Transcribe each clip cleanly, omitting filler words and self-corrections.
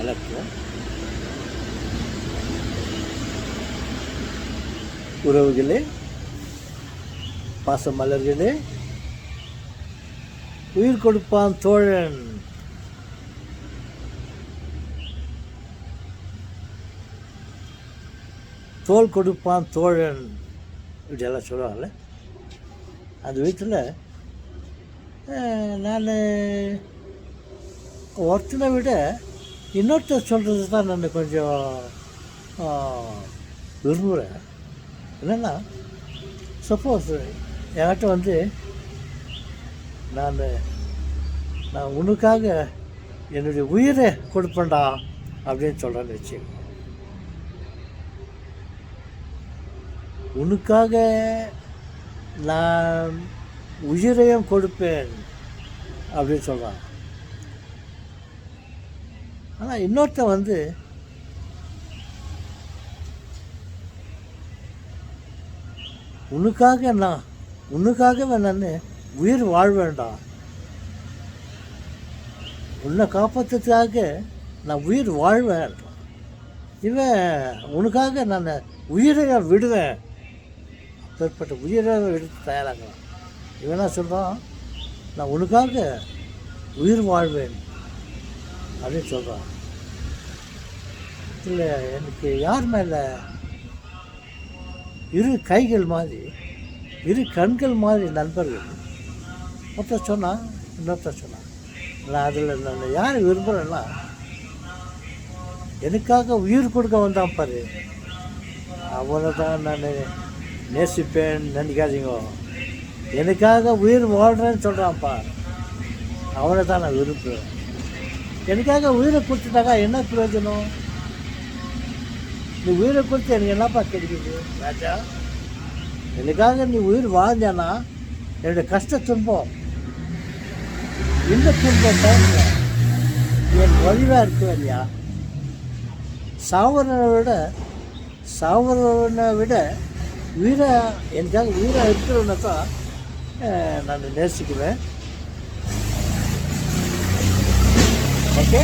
வணக்கம். உறவுகளே, பாசமலர்களே, உயிர் கொடுப்பான் தோழன். தோல் கொடுப்பான் தோழன் இப்படியெல்லாம் சொல்லுவாங்கள்ல. அந்த வீட்டில் நான் ஒருத்தனை விட இன்னொருத்தர் சொல்கிறது தான் நான் கொஞ்சம் விரும்புகிறேன். என்னென்னா, சப்போஸ் என்கிட்ட நான் உனக்காக என்னுடைய உயிரை கொடுப்பேன்டா அப்படின்னு சொல்கிறேன்னு வச்சு, உனக்காக நான் உயிரையும் கொடுப்பேன் அப்படின்னு சொல்கிறான். ஆனால் இன்னொருத்தன் உனக்காகவே நான் உயிர் வாழ்வேண்டாம், உன்னை காப்பாற்றுறதுக்காக நான் உயிர் வாழ்வேன், இவன் உனக்காக நான் உயிரை விடுவேன், அப்பேற்பட்ட உயிரை எடுத்து தயாராகலாம். இவனா சொல்கிறான், நான் உனக்காக உயிர் வாழ்வேன் அப்படின்னு சொல்கிறான். இல்லை, எனக்கு யார் மேலே இரு கைகள் மாதிரி, இரு கண்கள் மாதிரி நண்பர்கள். ஒருத்தர் சொன்னான், இன்னொருத்தர் சொன்னான். நான் யாரை விரும்புகிறேன்னா, எனக்காக உயிர் கொடுக்க வந்தான் பாரு, அவனை தான் நான் நேசிப்பேன்னு நினைக்காதீங்க. எனக்காக உயிர் வாழ்கிறேன்னு சொல்கிறான்ப்பா, அவனை தான் நான் விரும்புகிறேன். எனக்காக உயிரை கொடுத்துட்டாக்கா என்ன பிரயோஜனம்? நீ உயிரை கொடுத்து எனக்கு என்னப்பா கிடைக்குது ராஜா? எனக்காக நீ உயிர் வாழ்ந்தானா என்னுடைய கஷ்ட துன்பம், இந்த துன்பம் டைமில் என் வழிவாக இருக்கும் இல்லையா? சாவரனை விட உயிரை எனக்காக உயிரை இருக்கிறவனை தான் நான் நேசிக்குவேன். ஓகே,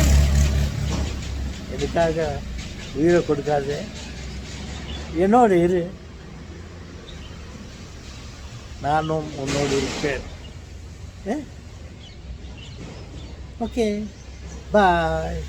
எனக்காக உயிரை கொடுக்காது, என்னோடு இரு, நானும் உன்னோடு இருப்பேன். ஓகே, பாய்.